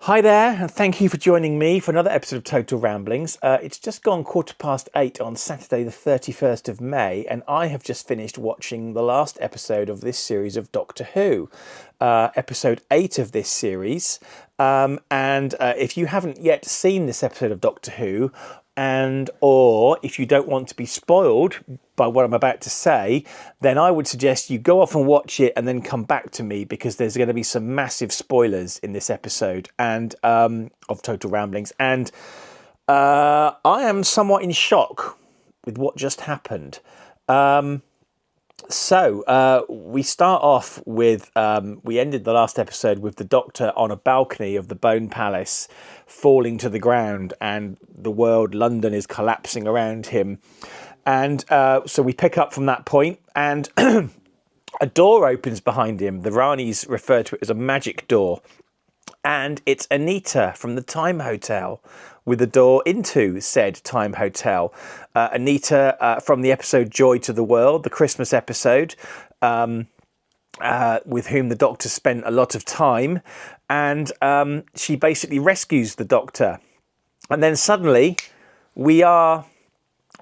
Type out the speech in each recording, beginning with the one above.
Hi there, and thank you for joining me for another episode of Total Ramblings. It's just gone 8:15 on Saturday, the 31st of May, and I have just finished watching the last episode of this series of Doctor Who, episode 8 of this series. And if you haven't yet seen this episode of Doctor Who, or if you don't want to be spoiled by what I'm about to say, then I would suggest you go off and watch it and then come back to me, because there's going to be some massive spoilers in this episode and of Total Ramblings. And I am somewhat in shock with what just happened. So we start off with, we ended the last episode with the Doctor on a balcony of the Bone Palace falling to the ground, and the world, London, is collapsing around him. And so we pick up from that point, and a door opens behind him. The Ranis refer to it as a magic door. And it's Anita from the Time Hotel with the door into said Time Hotel. Anita from the episode Joy to the World, the Christmas episode, with whom the Doctor spent a lot of time. And she basically rescues the Doctor. And then suddenly we are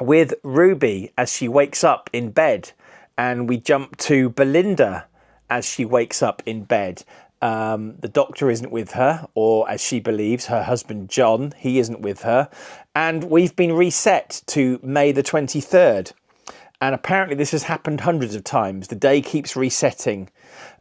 with Ruby as she wakes up in bed. And we jump to Belinda as she wakes up in bed. The Doctor isn't with her, or as she believes, her husband John, he isn't with her. And we've been reset to May the 23rd. And apparently this has happened hundreds of times. The day keeps resetting.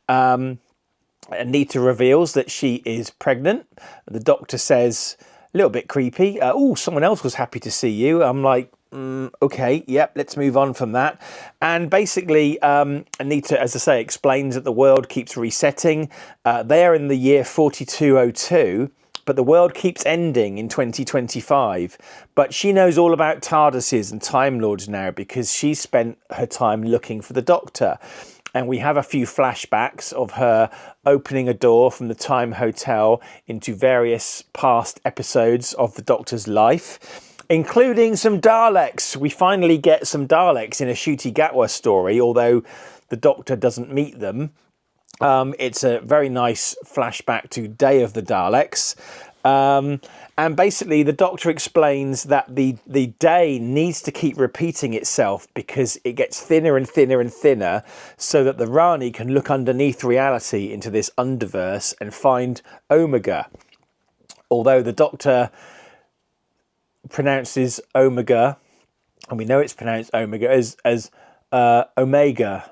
Anita reveals that she is pregnant. The Doctor says, a little bit creepy, someone else was happy to see you. I'm like, okay, yep, let's move on from that. And basically, Anita, as I say, explains that the world keeps resetting. They are in the year 4202, but the world keeps ending in 2025. But she knows all about TARDISes and Time Lords now, because she spent her time looking for the Doctor. And we have a few flashbacks of her opening a door from the Time Hotel into various past episodes of the Doctor's life, including some Daleks. We finally get some Daleks in a Ncuti Gatwa story, although the Doctor doesn't meet them. It's a very nice flashback to Day of the Daleks. And basically the Doctor explains that the day needs to keep repeating itself because it gets thinner and thinner and thinner, so that the Rani can look underneath reality into this underverse and find Omega. Although the Doctor pronounces Omega, and we know it's pronounced Omega, as Omega.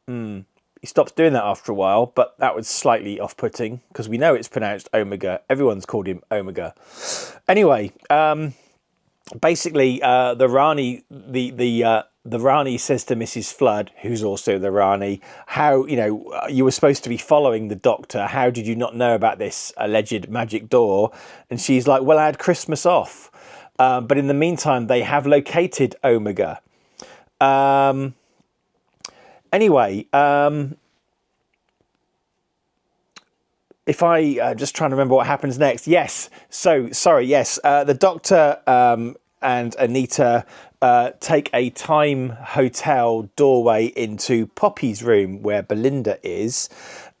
He stops doing that after a while, but that was slightly off-putting because we know it's pronounced Omega. Everyone's called him Omega. Anyway, basically, the Rani, the Rani says to Mrs. Flood, who's also the Rani, how, you were supposed to be following the Doctor. How did you not know about this alleged magic door? And she's like, well, I had Christmas off. But in the meantime, they have located Omega. Anyway, if I just trying to remember what happens next. Yes. So sorry. Yes. The Doctor and Anita take a Time Hotel doorway into Poppy's room where Belinda is,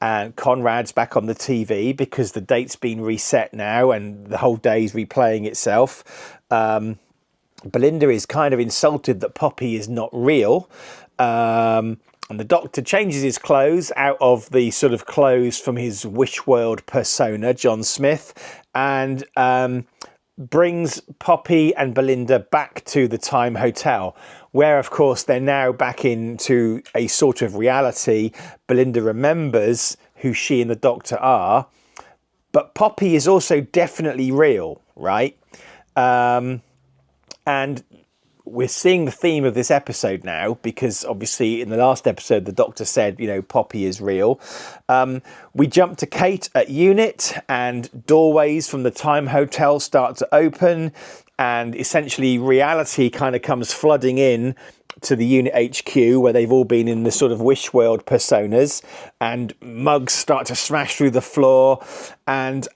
and Conrad's back on the TV because the date's been reset now and the whole day's replaying itself. Belinda is kind of insulted that Poppy is not real. And the Doctor changes his clothes out of the sort of clothes from his Wish World persona, John Smith, and brings Poppy and Belinda back to the Time Hotel, where, of course, they're now back into a sort of reality. Belinda remembers who she and the Doctor are, but Poppy is also definitely real, right? And we're seeing the theme of this episode now, because obviously in the last episode, the Doctor said, Poppy is real. We jump to Kate at Unit, and doorways from the Time Hotel start to open, and essentially reality kind of comes flooding in to the Unit HQ, where they've all been in the sort of Wish World personas, and mugs start to smash through the floor, and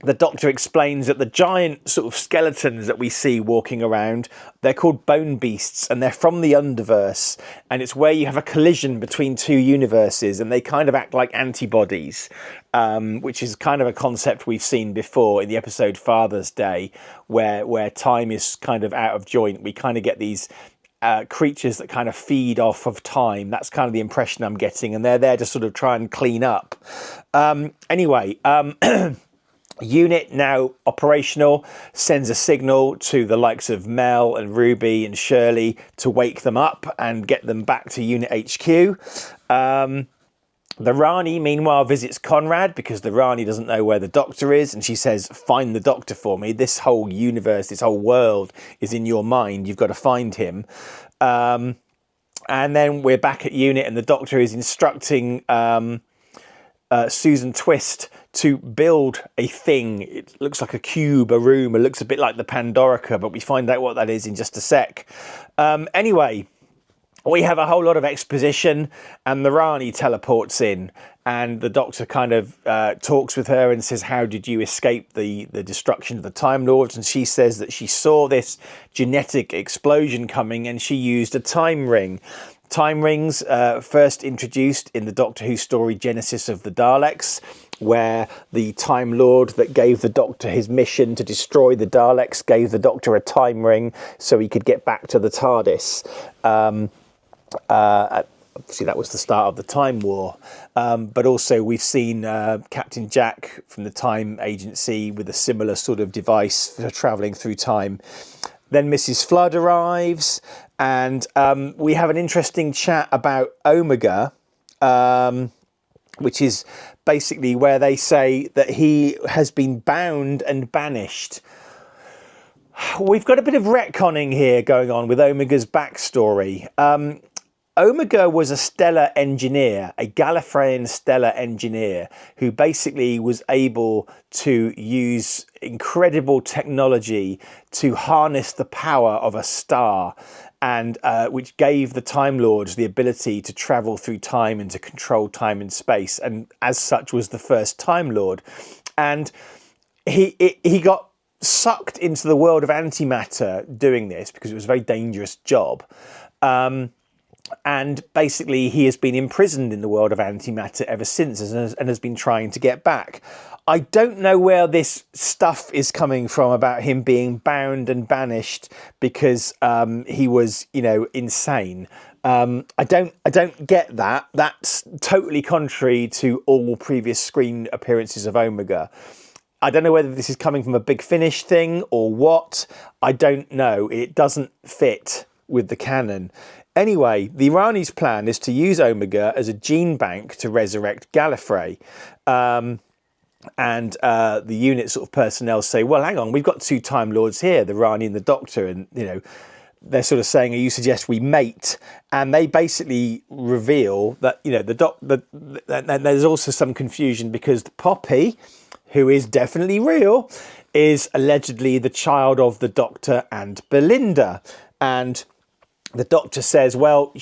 the Doctor explains that the giant sort of skeletons that we see walking around, they're called bone beasts, and they're from the Underverse, and it's where you have a collision between two universes, and they kind of act like antibodies, which is kind of a concept we've seen before in the episode Father's Day, where time is kind of out of joint. We kind of get these creatures that kind of feed off of time. That's kind of the impression I'm getting, and they're there to sort of try and clean up. Anyway, Unit, now operational, sends a signal to the likes of Mel and Ruby and Shirley to wake them up and get them back to Unit HQ. The Rani, meanwhile, visits Conrad because the Rani doesn't know where the Doctor is, and she says, find the Doctor for me. This whole universe, this whole world is in your mind. You've got to find him. And then we're back at Unit, and the Doctor is instructing Susan Twist to build a thing. It looks like a cube, a room. It looks a bit like the Pandorica, but we find out what that is in just a sec. Anyway, we have a whole lot of exposition, and the Rani teleports in, and the Doctor kind of talks with her and says, how did you escape the destruction of the Time Lords? And she says that she saw this genetic explosion coming, and she used a time ring. Time rings first introduced in the Doctor Who story Genesis of the Daleks, where the Time Lord that gave the Doctor his mission to destroy the Daleks gave the Doctor a time ring so he could get back to the TARDIS. Obviously, that was the start of the Time War. But also, we've seen Captain Jack from the Time Agency with a similar sort of device for travelling through time. Then Mrs. Flood arrives, and we have an interesting chat about Omega, which is basically where they say that he has been bound and banished. We've got a bit of retconning here going on with Omega's backstory. Omega was a stellar engineer, a Gallifreyan stellar engineer, who basically was able to use incredible technology to harness the power of a star, and which gave the Time Lords the ability to travel through time and to control time and space, and as such was the first Time Lord. And he got sucked into the world of antimatter doing this because it was a very dangerous job. And basically he has been imprisoned in the world of antimatter ever since, and has been trying to get back. I don't know where this stuff is coming from about him being bound and banished because he was, insane. I don't get that. That's totally contrary to all previous screen appearances of Omega. I don't know whether this is coming from a Big Finish thing or what. I don't know. It doesn't fit with the canon. Anyway, the Rani's plan is to use Omega as a gene bank to resurrect Gallifrey. And the unit sort of personnel say, well, hang on, we've got two Time Lords here, the Rani and the Doctor, and, they're sort of saying, you suggest we mate? And they basically reveal that, there's also some confusion because Poppy, who is definitely real, is allegedly the child of the Doctor and Belinda. And the Doctor says, well,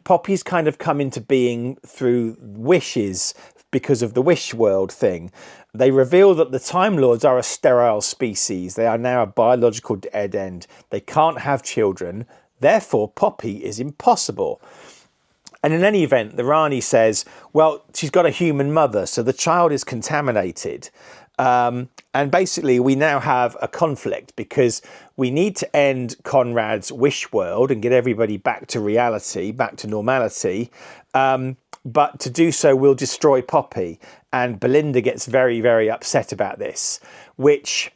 Poppy's kind of come into being through wishes because of the Wish World thing. They reveal that the Time Lords are a sterile species. They are now a biological dead end. They can't have children. Therefore, Poppy is impossible. And in any event, the Rani says, well, she's got a human mother, so the child is contaminated. And basically, we now have a conflict because we need to end Conrad's Wish World and get everybody back to reality, back to normality. But to do so, we'll destroy Poppy. And Belinda gets very, very upset about this, which,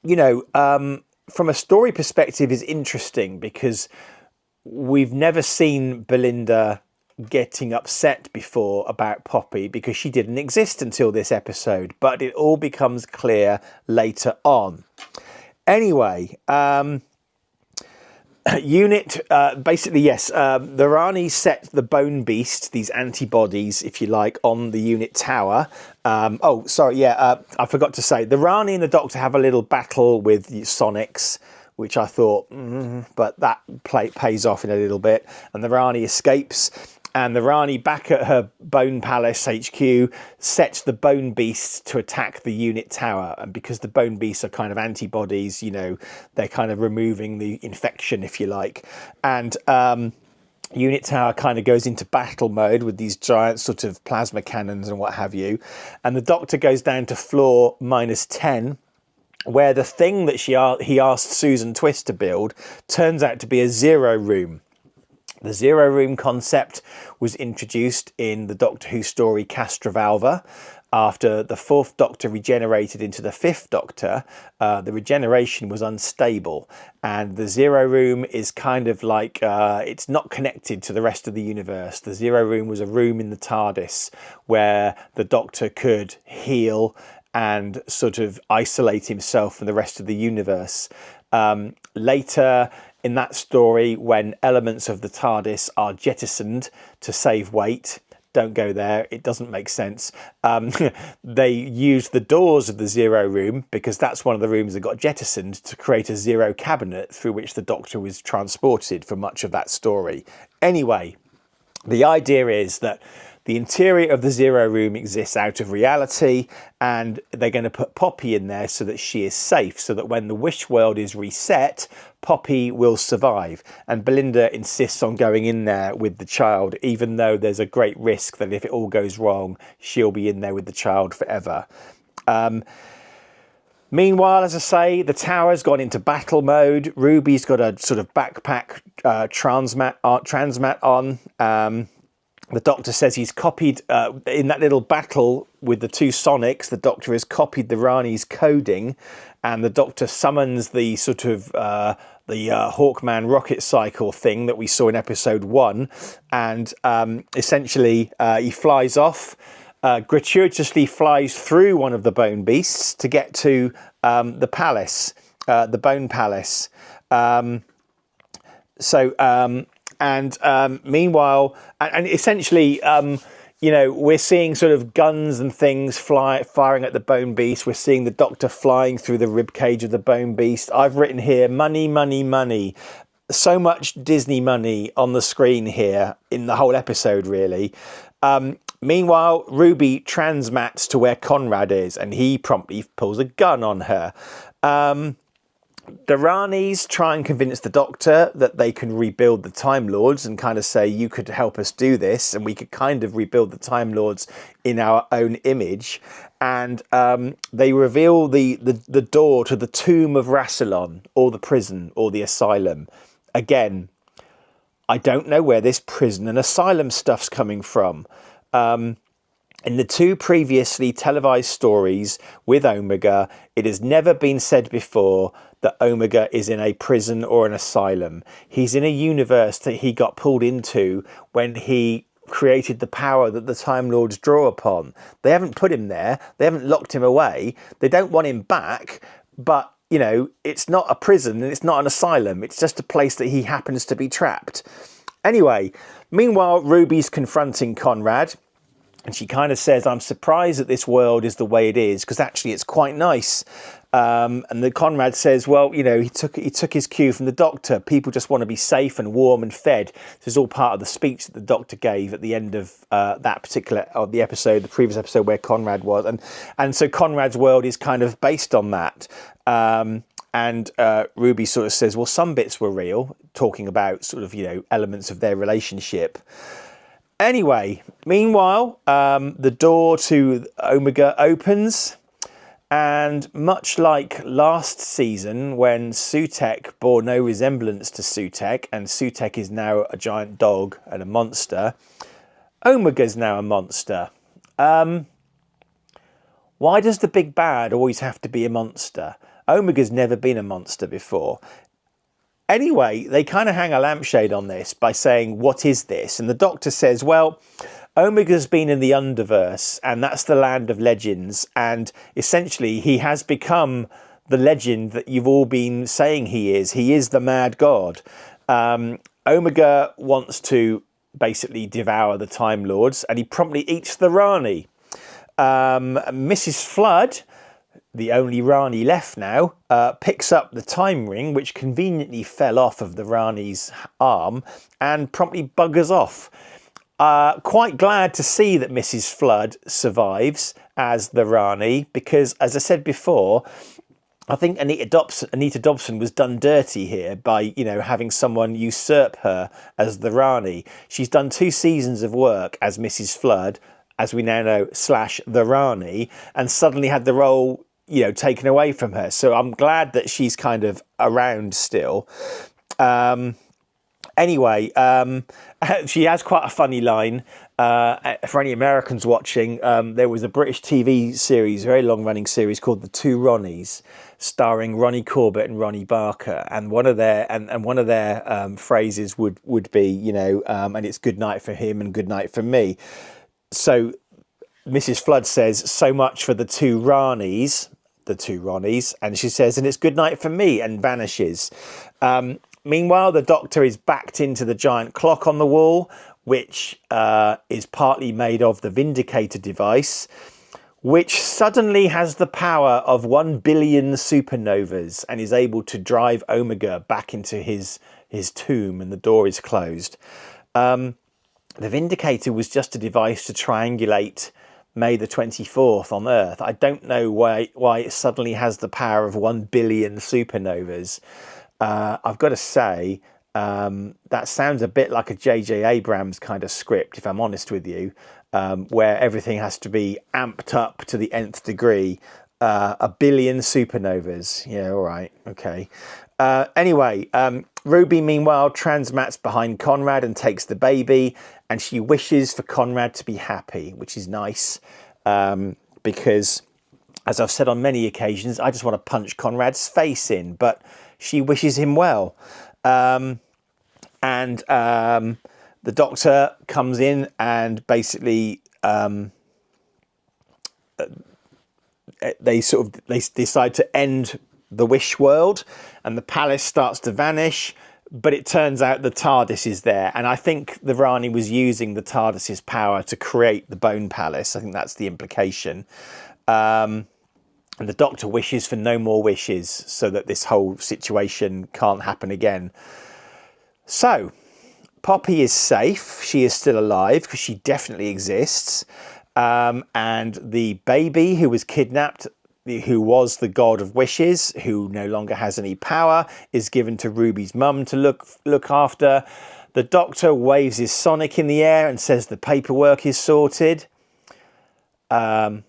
from a story perspective is interesting because we've never seen Belinda getting upset before about Poppy because she didn't exist until this episode, but it all becomes clear later on. Anyway, Unit, basically, yes, the Rani set the Bone Beast, these antibodies, if you like, on the Unit tower. I forgot to say, the Rani and the Doctor have a little battle with Sonics, which I thought, but that pays off in a little bit. And the Rani escapes. And the Rani, back at her Bone Palace HQ, sets the Bone Beasts to attack the unit tower. And because the Bone Beasts are kind of antibodies, you know, they're kind of removing the infection, if you like. And unit tower kind of goes into battle mode with these giant sort of plasma cannons and what have you. And the Doctor goes down to floor -10, where the thing that he asked Susan Twist to build turns out to be a zero room. The zero room concept was introduced in the Doctor Who story Castrovalva. After the fourth Doctor regenerated into the fifth Doctor, the regeneration was unstable. And the zero room is kind of like, it's not connected to the rest of the universe. The zero room was a room in the TARDIS where the Doctor could heal and sort of isolate himself from the rest of the universe. Later in that story, when elements of the TARDIS are jettisoned to save weight, don't go there, it doesn't make sense. They used the doors of the zero room, because that's one of the rooms that got jettisoned, to create a zero cabinet through which the Doctor was transported for much of that story. Anyway, the idea is that the interior of the zero room exists out of reality, and they're going to put Poppy in there so that she is safe, so that when the wish world is reset, Poppy will survive. And Belinda insists on going in there with the child, even though there's a great risk that if it all goes wrong, she'll be in there with the child forever. Meanwhile, as I say, the tower's gone into battle mode. Ruby's got a sort of backpack transmat on. The Doctor says he's copied, in that little battle with the two Sonics, the Doctor has copied the Rani's coding, and the Doctor summons the sort of Hawkman rocket cycle thing that we saw in episode 1, and essentially he flies off, gratuitously flies through one of the Bone Beasts to get to the palace, the Bone Palace. Meanwhile, and essentially, you know, we're seeing sort of guns and things firing at the Bone Beast. We're seeing the Doctor flying through the rib cage of the Bone Beast. I've written here, money, money, money. So much Disney money on the screen here in the whole episode, really. Meanwhile, Ruby transmats to where Conrad is, and he promptly pulls a gun on her. The Ranis try and convince the Doctor that they can rebuild the Time Lords and kind of say, you could help us do this and we could kind of rebuild the Time Lords in our own image. And they reveal the door to the tomb of Rassilon, or the prison, or the asylum. Again, I don't know where this prison and asylum stuff's coming from. In the two previously televised stories with Omega, it has never been said before that Omega is in a prison or an asylum. He's in a universe that he got pulled into when he created the power that the Time Lords draw upon. They haven't put him there. They haven't locked him away. They don't want him back. But, you know, it's not a prison and it's not an asylum. It's just a place that he happens to be trapped. Anyway, meanwhile, Ruby's confronting Conrad. And she kind of says, I'm surprised that this world is the way it is, because actually it's quite nice. And the Conrad says, well, you know, he took his cue from the Doctor. People just want to be safe and warm and fed. This is all part of the speech that the Doctor gave at the end of that particular of the episode, the previous episode where Conrad was. And so Conrad's world is kind of based on that. And Ruby sort of says, well, some bits were real, talking about sort of, you know, elements of their relationship. Anyway, meanwhile, the door to Omega opens, and much like last season when Sutekh bore no resemblance to Sutekh, and Sutekh is now a giant dog and a monster, Omega's now a monster. Why does the big bad always have to be a monster? Omega's never been a monster before. Anyway, they kind of hang a lampshade on this by saying, what is this? And the Doctor says, well, Omega's been in the Underverse, and that's the land of legends. And essentially, he has become the legend that you've all been saying he is. He is the mad god. Omega wants to basically devour the Time Lords, and he promptly eats the Rani. Mrs. Flood, the only Rani left now, picks up the time ring, which conveniently fell off of the Rani's arm, and promptly buggers off. Quite glad to see that Mrs. Flood survives as the Rani, because, as I said before, I think Anita Dobson was done dirty here by, having someone usurp her as the Rani. She's done 2 seasons of work as Mrs. Flood, as we now know, / the Rani, and suddenly had the role, taken away from her. So I'm glad that she's kind of around still. Anyway, she has quite a funny line. For any Americans watching, there was a British TV series, a very long-running series called The Two Ronnies, starring Ronnie Corbett and Ronnie Barker. And one of their phrases would be, and it's good night for him and good night for me. So Mrs. Flood says, so much for the two Ronnies, and she says, and it's good night for me, and vanishes. Meanwhile, the Doctor is backed into the giant clock on the wall, which is partly made of the Vindicator device, which suddenly has the power of 1 billion supernovas and is able to drive Omega back into his tomb, and the door is closed. The Vindicator was just a device to triangulate May the 24th on Earth. I don't know why it suddenly has the power of 1 billion supernovas. I've got to say, that sounds a bit like a J.J. Abrams kind of script, if I'm honest with you, where everything has to be amped up to the nth degree. 1 billion supernovas. Yeah, all right. Okay. Anyway, Ruby, meanwhile, transmats behind Conrad and takes the baby, and she wishes for Conrad to be happy, which is nice, because, as I've said on many occasions, I just want to punch Conrad's face in, but she wishes him well. And the Doctor comes in and basically they decide to end the Wish world, and the palace starts to vanish, but it turns out the TARDIS is there, and I think the Rani was using the TARDIS's power to create the Bone Palace. I think that's the implication. And the Doctor wishes for no more wishes so that this whole situation can't happen again. So, Poppy is safe. She is still alive because she definitely exists. And the baby who was kidnapped, who was the god of wishes, who no longer has any power, is given to Ruby's mum to look after. The Doctor waves his Sonic in the air and says the paperwork is sorted. Okay.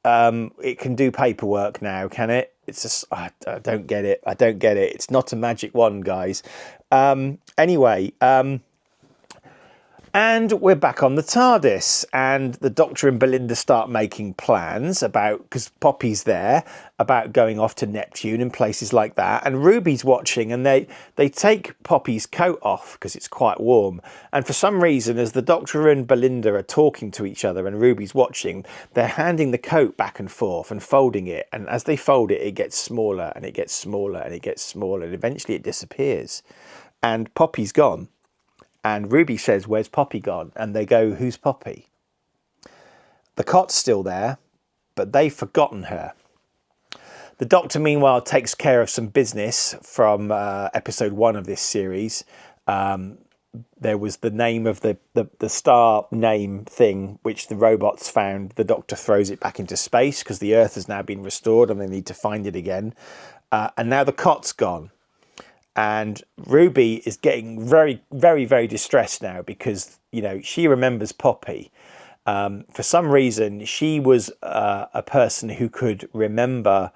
It can do paperwork now, can it? It's just, I don't get it. It's not a magic wand, guys. Anyway, and we're back on the TARDIS, and the Doctor and Belinda start making plans about, because Poppy's there, about going off to Neptune and places like that. And Ruby's watching, and they take Poppy's coat off because it's quite warm. And for some reason, as the Doctor and Belinda are talking to each other and Ruby's watching, they're handing the coat back and forth and folding it. And as they fold it, it gets smaller and it gets smaller and it gets smaller, and eventually it disappears. And Poppy's gone. And Ruby says, where's Poppy gone? And they go, who's Poppy? The cot's still there, but they've forgotten her. The Doctor, meanwhile, takes care of some business from episode 1 of this series. There was the name of the star name thing, which the robots found. The Doctor throws it back into space because the Earth has now been restored and they need to find it again. And now the cot's gone. And Ruby is getting very, very, very distressed now because, she remembers Poppy. For some reason, she was a person who could remember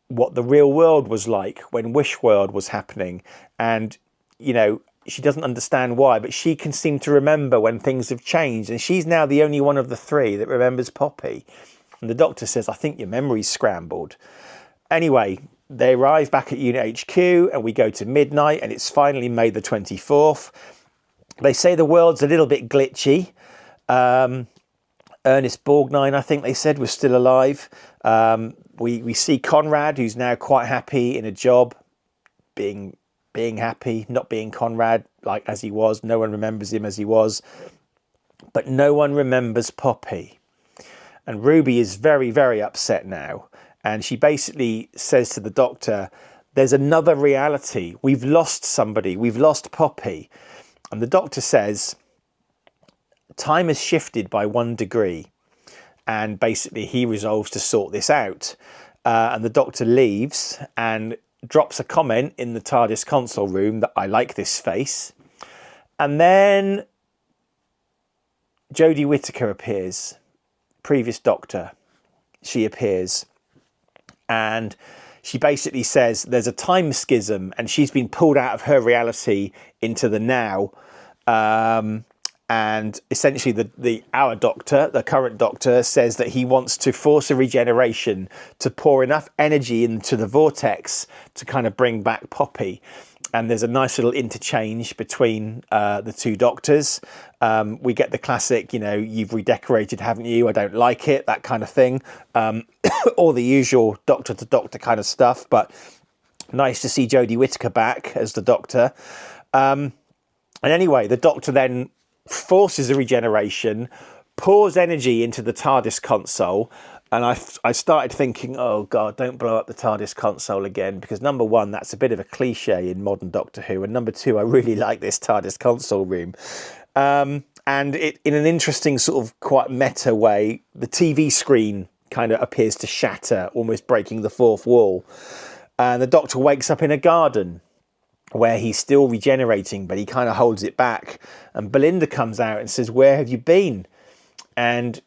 what the real world was like when Wish World was happening. And, she doesn't understand why, but she can seem to remember when things have changed. And she's now the only one of the 3 that remembers Poppy. And the Doctor says, I think your memory's scrambled. Anyway, they arrive back at Unit HQ and we go to midnight, and it's finally May the 24th. They say the world's a little bit glitchy. Ernest Borgnine, I think they said, was still alive. We see Conrad, who's now quite happy in a job, being happy, not being Conrad like as he was. No one remembers him as he was. But no one remembers Poppy. And Ruby is very, very upset now. And she basically says to the Doctor there's another reality. We've lost somebody. We've lost Poppy. And the doctor says, time has shifted by 1 degree. And basically he resolves to sort this out. And the doctor leaves and drops a comment in the TARDIS console room that I like this face. And then Jodie Whittaker appears, previous doctor. She appears and she basically says there's a time schism and she's been pulled out of her reality into the now. And essentially our doctor, the current doctor, says that he wants to force a regeneration to pour enough energy into the vortex to kind of bring back Poppy. And there's a nice little interchange between the two doctors. We get the classic, you've redecorated, haven't you? I don't like it, that kind of thing. All the usual doctor to doctor kind of stuff. But nice to see Jodie Whittaker back as the doctor. And anyway, the doctor then forces a regeneration, pours energy into the TARDIS console. And I started thinking, oh, God, don't blow up the TARDIS console again. Because number one, that's a bit of a cliche in modern Doctor Who. And number two, I really like this TARDIS console room. And it, in an interesting sort of quite meta way, the TV screen kind of appears to shatter, almost breaking the fourth wall. And the Doctor wakes up in a garden where he's still regenerating, but he kind of holds it back. And Belinda comes out and says, where have you been? And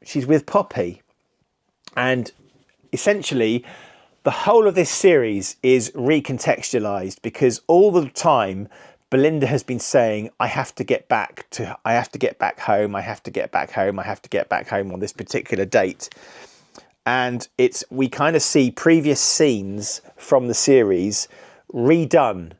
she's with Poppy. And essentially, the whole of this series is recontextualized because all the time, Belinda has been saying, I have to get back home, I have to get back home, I have to get back home on this particular date. And we kind of see previous scenes from the series redone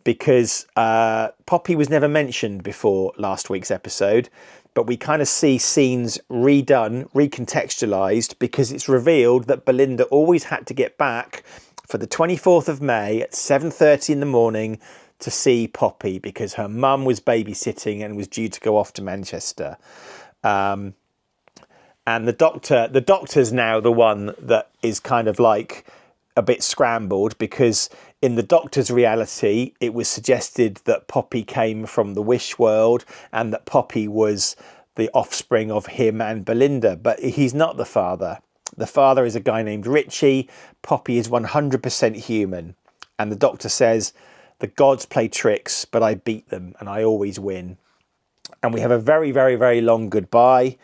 because Poppy was never mentioned before last week's episode, but we kind of see scenes redone, recontextualized, because it's revealed that Belinda always had to get back for the 24th of May at 7:30 in the morning to see Poppy because her mum was babysitting and was due to go off to Manchester. And the doctor's now the one that is kind of like a bit scrambled because in the Doctor's reality, it was suggested that Poppy came from the Wish world and that Poppy was the offspring of him and Belinda, but he's not the father. The father is a guy named Richie. Poppy is 100% human. And the Doctor says, the gods play tricks, but I beat them and I always win. And we have a very, very, very long goodbye.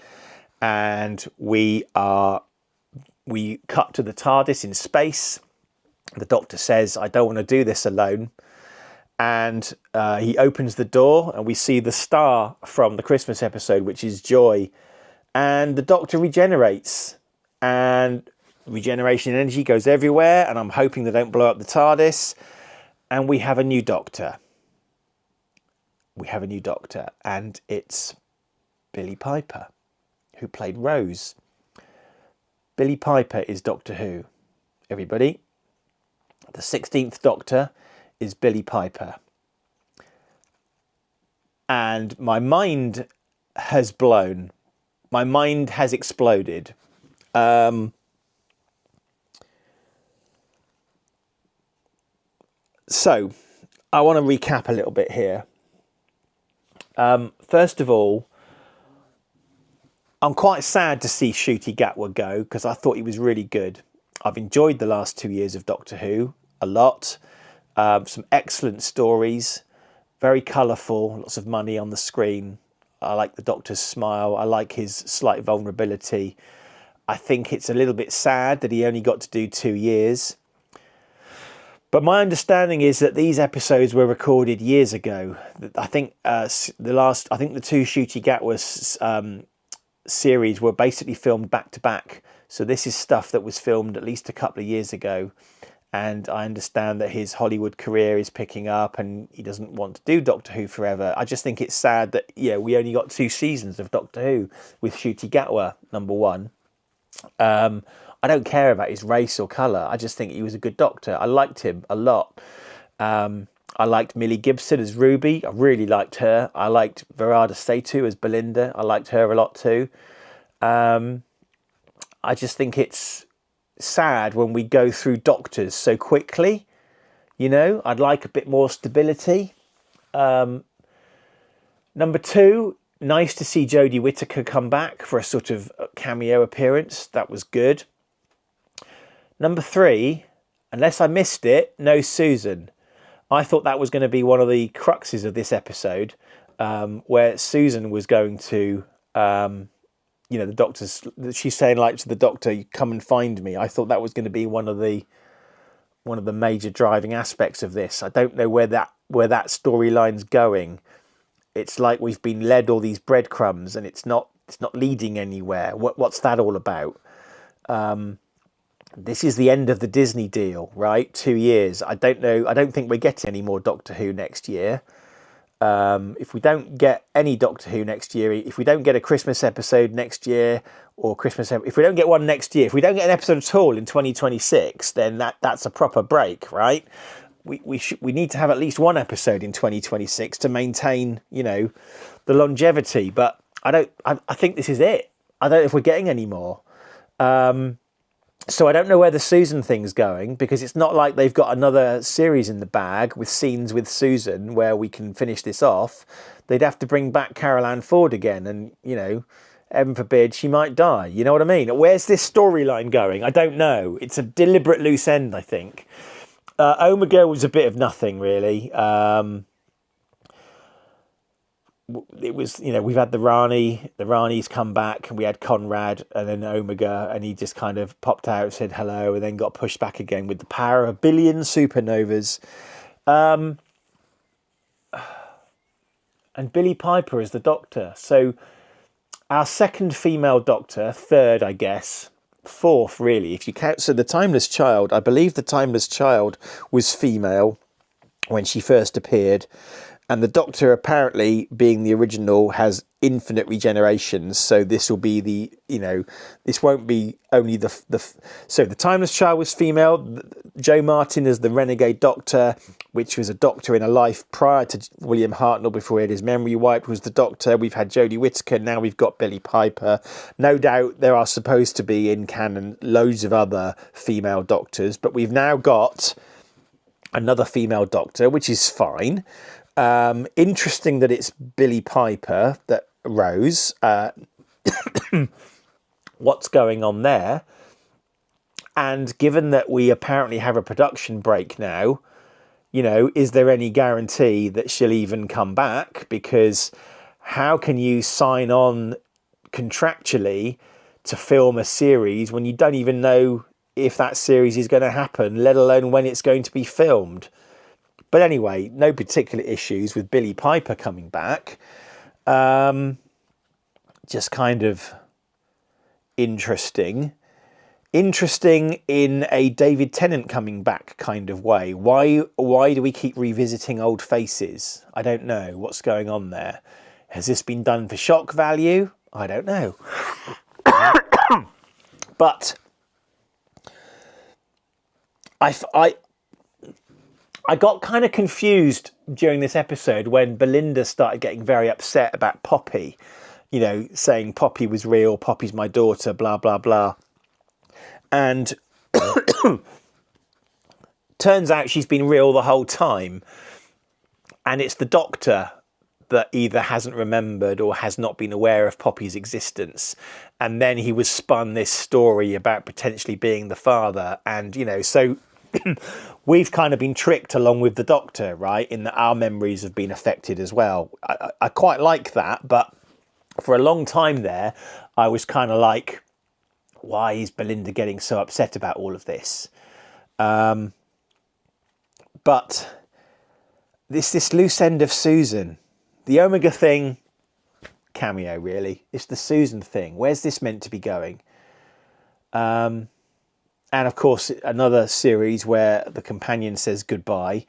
And we cut to the TARDIS in space. The Doctor says, I don't want to do this alone. And he opens the door and we see the star from the Christmas episode, which is Joy. And the Doctor regenerates. And regeneration energy goes everywhere. And I'm hoping they don't blow up the TARDIS. And we have a new Doctor. And it's Billie Piper, who played Rose. Billie Piper is Doctor Who. Everybody, the 16th Doctor is Billie Piper. And my mind has blown. My mind has exploded. So, I want to recap a little bit here. First of all, I'm quite sad to see Ncuti Gatwa go because I thought he was really good. I've enjoyed the last 2 years of Doctor Who a lot. Some excellent stories, very colourful, lots of money on the screen. I like the Doctor's smile. I like his slight vulnerability. I think it's a little bit sad that he only got to do 2 years. But my understanding is that these episodes were recorded years ago. I think the two Ncuti Gatwa series were basically filmed back to back. So this is stuff that was filmed at least a couple of years ago. And I understand that his Hollywood career is picking up and he doesn't want to do Doctor Who forever. I just think it's sad that, we only got 2 seasons of Doctor Who with Ncuti Gatwa, number one. I don't care about his race or colour. I just think he was a good Doctor. I liked him a lot. I liked Millie Gibson as Ruby. I really liked her. I liked Verada Satu as Belinda. I liked her a lot too. I just think it's sad when we go through Doctors so quickly. You know, I'd like a bit more stability. Number 2, nice to see Jodie Whittaker come back for a sort of cameo appearance. That was good. Number 3, unless I missed it, no Susan. I thought that was going to be one of the cruxes of this episode, where Susan was going to, the doctor's, she's saying like to the doctor, come and find me. I thought that was going to be one of the major driving aspects of this. I don't know where that storyline's going. It's like we've been led all these breadcrumbs and it's not leading anywhere. What's that all about? This is the end of the Disney deal, right? 2 years. I don't know. I don't think we're getting any more Doctor Who next year. If we don't get any Doctor Who next year, if we don't get a Christmas episode next year, if we don't get one next year, if we don't get an episode at all in 2026, then that's a proper break, right? We need to have at least one episode in 2026 to maintain, the longevity. But I think this is it. I don't know if we're getting any more. So I don't know where the Susan thing's going, because it's not like they've got another series in the bag with scenes with Susan where we can finish this off. They'd have to bring back Carol Ann Ford again, and, heaven forbid, she might die. You know what I mean? Where's this storyline going? I don't know. It's a deliberate loose end, I think. Omega was a bit of nothing, really. It was, we've had the Rani's come back, and we had Conrad, and then Omega, and he just kind of popped out, said hello, and then got pushed back again with the power of a billion supernovas. And Billie Piper is the Doctor. So our second female Doctor, third, I guess, fourth, really, if you count. So the Timeless Child, I believe the Timeless Child was female when she first appeared. And the Doctor, apparently, being the original, has infinite regenerations. So this will be this won't be only so the Timeless Child was female. Jo Martin as the Renegade Doctor, which was a Doctor in a life prior to William Hartnell, before he had his memory wiped, was the Doctor. We've had Jodie Whittaker. Now we've got Billie Piper. No doubt there are supposed to be in canon loads of other female Doctors, but we've now got another female Doctor, which is fine. Interesting that it's Billie Piper that Rose. What's going on there? And given that we apparently have a production break now, is there any guarantee that she'll even come back? Because how can you sign on contractually to film a series when you don't even know if that series is going to happen, let alone when it's going to be filmed? But anyway, no particular issues with Billie Piper coming back. Just kind of interesting. Interesting in a David Tennant coming back kind of way. Why do we keep revisiting old faces? I don't know. What's going on there? Has this been done for shock value? I don't know. But I got kind of confused during this episode when Belinda started getting very upset about Poppy, saying Poppy was real, Poppy's my daughter, blah, blah, blah. And turns out she's been real the whole time. And it's the Doctor that either hasn't remembered or has not been aware of Poppy's existence. And then he was spun this story about potentially being the father. And, so we've kind of been tricked along with the Doctor, right? In that our memories have been affected as well. I quite like that, but for a long time there, I was kind of like, why is Belinda getting so upset about all of this? But this loose end of Susan, the Omega thing, cameo really. It's the Susan thing. Where's this meant to be going? And of course, another series where the companion says goodbye.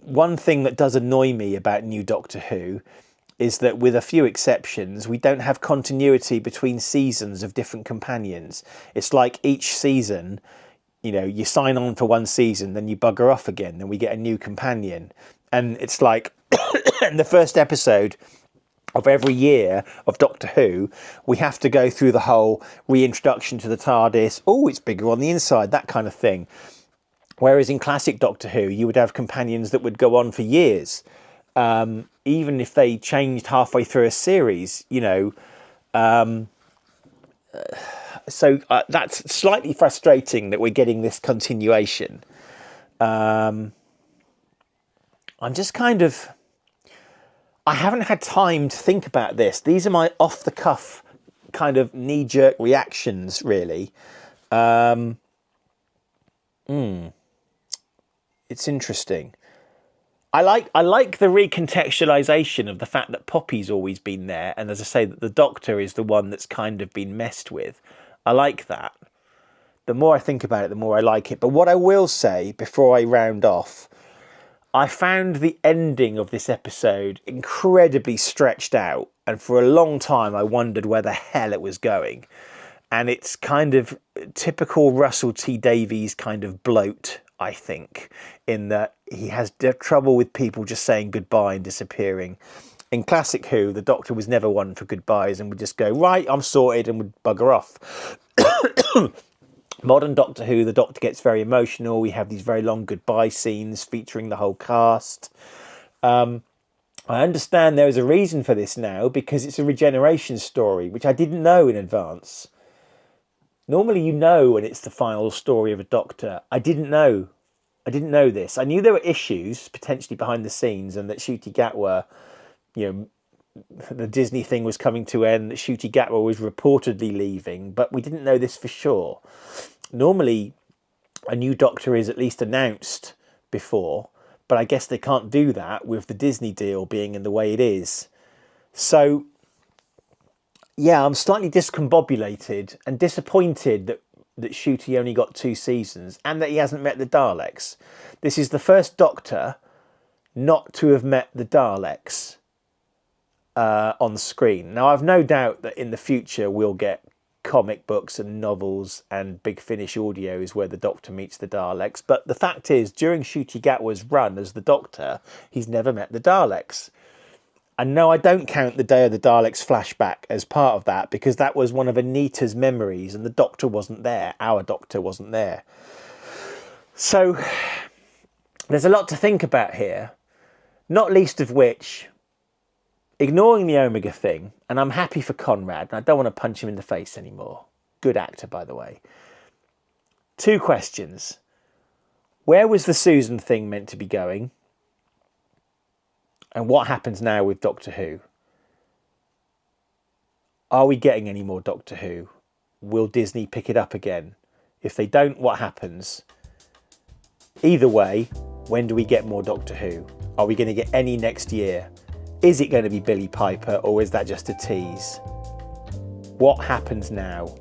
One thing that does annoy me about New Doctor Who is that, with a few exceptions, we don't have continuity between seasons of different companions. It's like each season, you sign on for one season, then you bugger off again, then we get a new companion. And it's like, in the first episode, of every year of Doctor Who, we have to go through the whole reintroduction to the TARDIS. Oh, it's bigger on the inside, that kind of thing. Whereas in classic Doctor Who, you would have companions that would go on for years. Even if they changed halfway through a series, you know. So that's slightly frustrating that we're getting this continuation. I'm just kind of... I haven't had time to think about this. These are my off-the-cuff kind of knee-jerk reactions, really. It's interesting. I like the recontextualization of the fact that Poppy's always been there, and as I say, that the Doctor is the one that's kind of been messed with. I like that. The more I think about it, the more I like it. But what I will say before I round off, I found the ending of this episode incredibly stretched out, and for a long time I wondered where the hell it was going. And it's kind of typical Russell T Davies kind of bloat, I think, in that he has trouble with people just saying goodbye and disappearing. In classic Who, the Doctor was never one for goodbyes and would just go, right, I'm sorted, and would bugger off. Modern Doctor Who, the Doctor gets very emotional. We have these very long goodbye scenes featuring the whole cast. I understand there is a reason for this now, because it's a regeneration story, which I didn't know in advance. Normally you know when it's the final story of a Doctor. I didn't know this. I knew there were issues potentially behind the scenes, and that Ncuti Gatwa, you know, the Disney thing was coming to end, that Ncuti Gatwa was reportedly leaving, but we didn't know this for sure. Normally, a new Doctor is at least announced before, but I guess they can't do that with the Disney deal being in the way it is. So, yeah, I'm slightly discombobulated and disappointed that Ncuti only got 2 seasons and that he hasn't met the Daleks. This is the first Doctor not to have met the Daleks on screen. Now, I've no doubt that in the future we'll get comic books and novels and Big Finish audios where the Doctor meets the Daleks, but the fact is, during Ncuti Gatwa's run as the Doctor, he's never met the Daleks. And no, I don't count the Day of the Daleks flashback as part of that, because that was one of Anita's memories and the Doctor wasn't there. Our Doctor wasn't there. So there's a lot to think about here, not least of which, ignoring the Omega thing, and I'm happy for Conrad, and I don't want to punch him in the face anymore. Good actor, by the way. 2 questions. Where was the Susan thing meant to be going? And what happens now with Doctor Who? Are we getting any more Doctor Who? Will Disney pick it up again? If they don't, what happens? Either way, when do we get more Doctor Who? Are we going to get any next year? Is it going to be Billie Piper, or is that just a tease? What happens now?